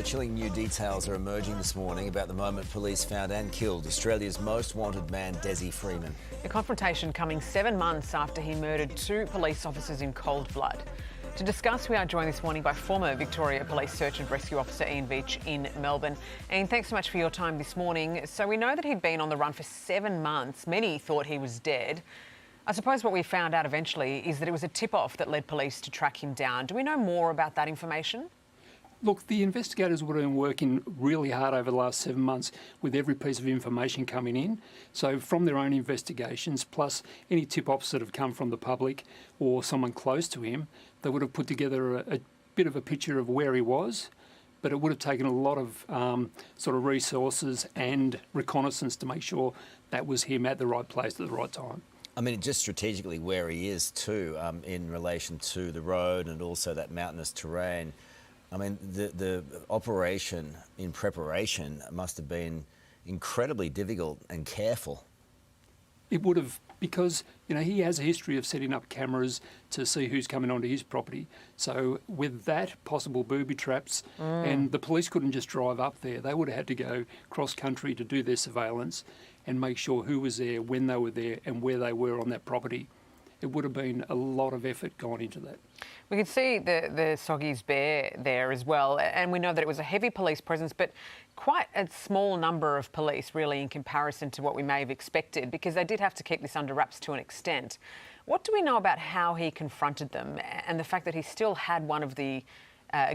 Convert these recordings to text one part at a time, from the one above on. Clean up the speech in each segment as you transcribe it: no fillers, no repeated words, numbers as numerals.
chilling new details are emerging this morning about the moment police found and killed Australia's most wanted man, Dezi Freeman. The confrontation coming 7 months after he murdered 2 police officers in cold blood. To discuss, we are joined this morning by former Victoria Police Search and Rescue Officer Ian Veach in Melbourne. Ian, thanks so much for your time this morning. So we know that he'd been on the run for 7 months. Many thought he was dead. I suppose what we found out eventually is that it was a tip-off that led police to track him down. Do we know more about that information? Look, the investigators would have been working really hard over the last 7 months with every piece of information coming in. So from their own investigations, plus any tip-offs that have come from the public or someone close to him, they would have put together a bit of a picture of where he was. But it would have taken a lot of sort of resources and reconnaissance to make sure that was him at the right place at the right time. I mean, just strategically where he is too, in relation to the road and also that mountainous terrain. I mean, the operation in preparation must have been incredibly difficult and careful. It would have, because, you know, he has a history of setting up cameras to see who's coming onto his property. So with that, possible booby traps, and the police couldn't just drive up there. They would have had to go cross-country to do their surveillance and make sure who was there, when they were there, and where they were on that property. It would have been a lot of effort gone into that. We can see the Soggy's Bear there as well, and we know that it was a heavy police presence, but quite a small number of police really in comparison to what we may have expected, because they did have to keep this under wraps to an extent. What do we know about how he confronted them and the fact that he still had one of the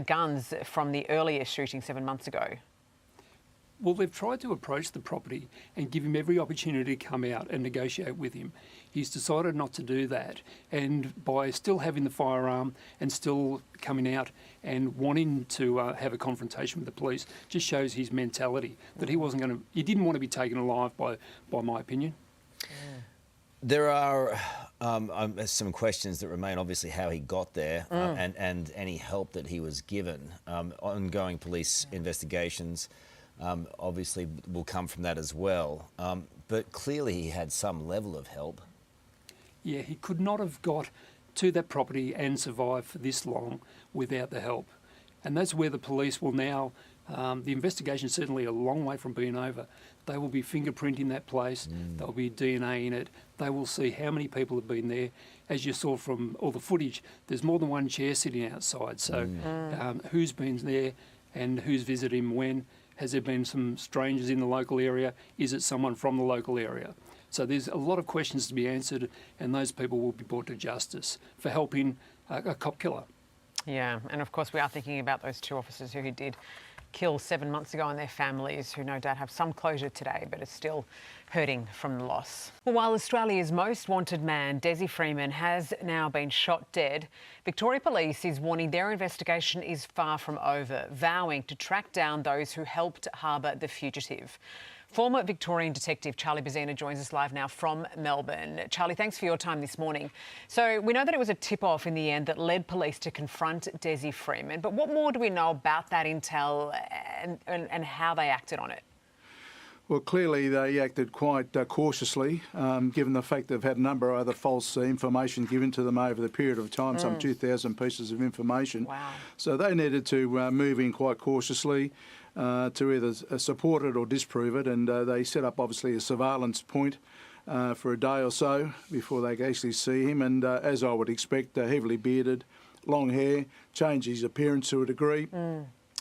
guns from the earlier shooting 7 months ago? Well, they've tried to approach the property and give him every opportunity to come out and negotiate with him. He's decided not to do that, and by still having the firearm and still coming out and wanting to have a confrontation with the police just shows his mentality, that he didn't want to be taken alive, by my opinion. There are some questions that remain, obviously, how he got there and any help that he was given. Ongoing police investigations obviously will come from that as well. But clearly he had some level of help. Yeah, he could not have got to that property and survived for this long without the help. And that's where the police will now, the investigation is certainly a long way from being over. They will be fingerprinting that place, there'll be DNA in it, they will see how many people have been there. As you saw from all the footage, there's more than one chair sitting outside. So who's been there and who's visited him when? Has there been some strangers in the local area? Is it someone from the local area? So there's a lot of questions to be answered, and those people will be brought to justice for helping a cop killer. Yeah, and of course we are thinking about those 2 officers who he did kill 7 months ago and their families, who no doubt have some closure today but are still hurting from the loss. Well, while Australia's most wanted man, Dezi Freeman, has now been shot dead, Victoria Police is warning their investigation is far from over, vowing to track down those who helped harbour the fugitive. Former Victorian detective Charlie Bazina joins us live now from Melbourne. Charlie, thanks for your time this morning. So we know that it was a tip-off in the end that led police to confront Dezi Freeman, but what more do we know about that intel and how they acted on it? Well, clearly they acted quite cautiously, given the fact they've had a number of other false information given to them over the period of time, some 2,000 pieces of information. Wow. So they needed to move in quite cautiously to either support it or disprove it, and they set up obviously a surveillance point for a day or so before they could actually see him, and as I would expect, heavily bearded, long hair, changed his appearance to a degree.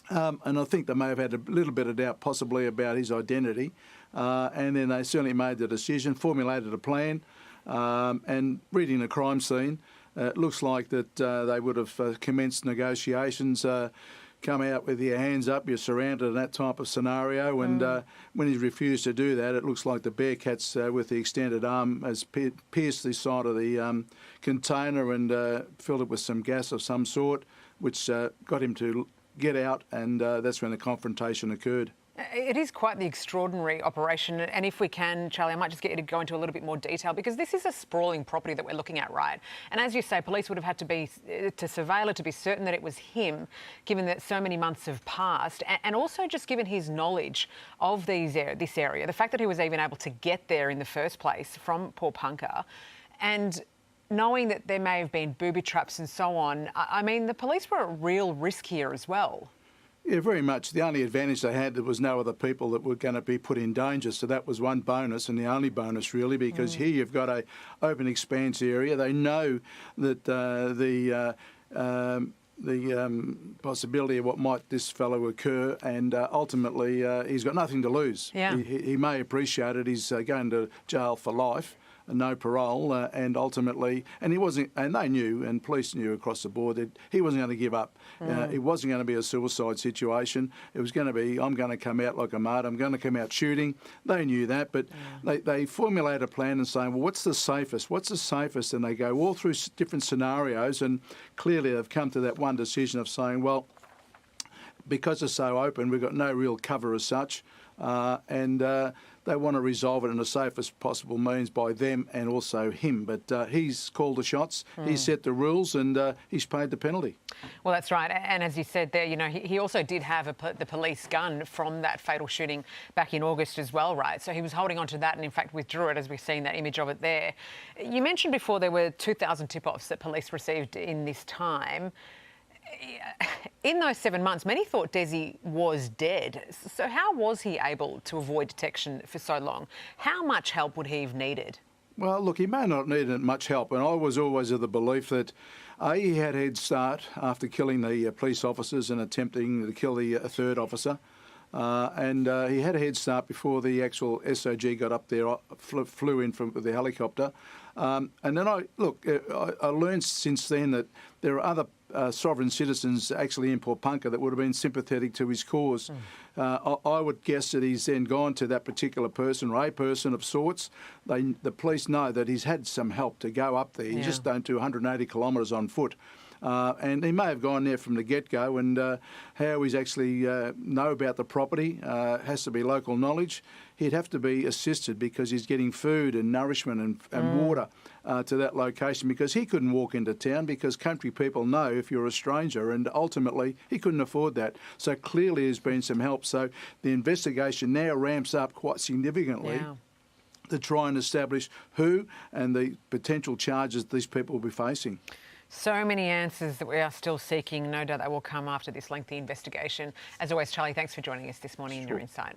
And I think they may have had a little bit of doubt possibly about his identity, and then they certainly made the decision, formulated a plan, and reading the crime scene, it looks like that they would have commenced negotiations, come out with your hands up, you're surrounded in that type of scenario, and when he's refused to do that, it looks like the Bearcats with the extended arm has pierced the side of the container and filled it with some gas of some sort, which got him to get out, and that's when the confrontation occurred. It is quite the extraordinary operation, and if we can, Charlie, I might just get you to go into a little bit more detail, because this is a sprawling property that we're looking at, right? And as you say, police would have had to surveil it to be certain that it was him, given that so many months have passed, and also just given his knowledge of this area, the fact that he was even able to get there in the first place from Pawnpukka, and knowing that there may have been booby traps and so on. I mean, the police were at real risk here as well. Yeah, very much. The only advantage they had, there was no other people that were going to be put in danger. So that was one bonus, and the only bonus really, because here you've got a open expanse area. They know that the possibility of what might this fellow occur, and ultimately he's got nothing to lose. Yeah. He may appreciate it. He's going to jail for life. No parole, and ultimately, and he wasn't, and they knew, and police knew across the board that he wasn't going to give up. It wasn't going to be a suicide situation. It was going to be, I'm going to come out like a martyr. I'm going to come out shooting. They knew that, but they formulate a plan and saying, well, what's the safest? What's the safest? And they go all through different scenarios, and clearly they've come to that one decision of saying, well, because it's so open, we've got no real cover as such, and they want to resolve it in the safest possible means by them and also him. But he's called the shots, he's set the rules, and he's paid the penalty. Well, that's right. And as you said there, you know, he also did have the police gun from that fatal shooting back in August as well, right? So he was holding on to that and, in fact, withdrew it, as we've seen that image of it there. You mentioned before there were 2,000 tip-offs that police received in this time. In those 7 months, many thought Dezi was dead. So how was he able to avoid detection for so long? How much help would he have needed? Well, look, he may not have needed much help, and I was always of the belief that he had a head start after killing the police officers and attempting to kill the third officer. And he had a head start before the actual SOG got up there, flew in with the helicopter. And then I learned since then that there are other sovereign citizens actually in Papunya that would have been sympathetic to his cause. I would guess that he's then gone to that particular person, or a person of sorts. The police know that he's had some help to go up there. You just don't do 180 kilometres on foot. And he may have gone there from the get-go, and how he's actually know about the property has to be local knowledge. He'd have to be assisted because he's getting food and nourishment and water to that location, because he couldn't walk into town because country people know if you're a stranger, and ultimately he couldn't afford that. So clearly there's been some help. So the investigation now ramps up quite significantly. Yeah. To try and establish who and the potential charges these people will be facing. So many answers that we are still seeking. No doubt they will come after this lengthy investigation. As always, Charlie, thanks for joining us this morning in your insight.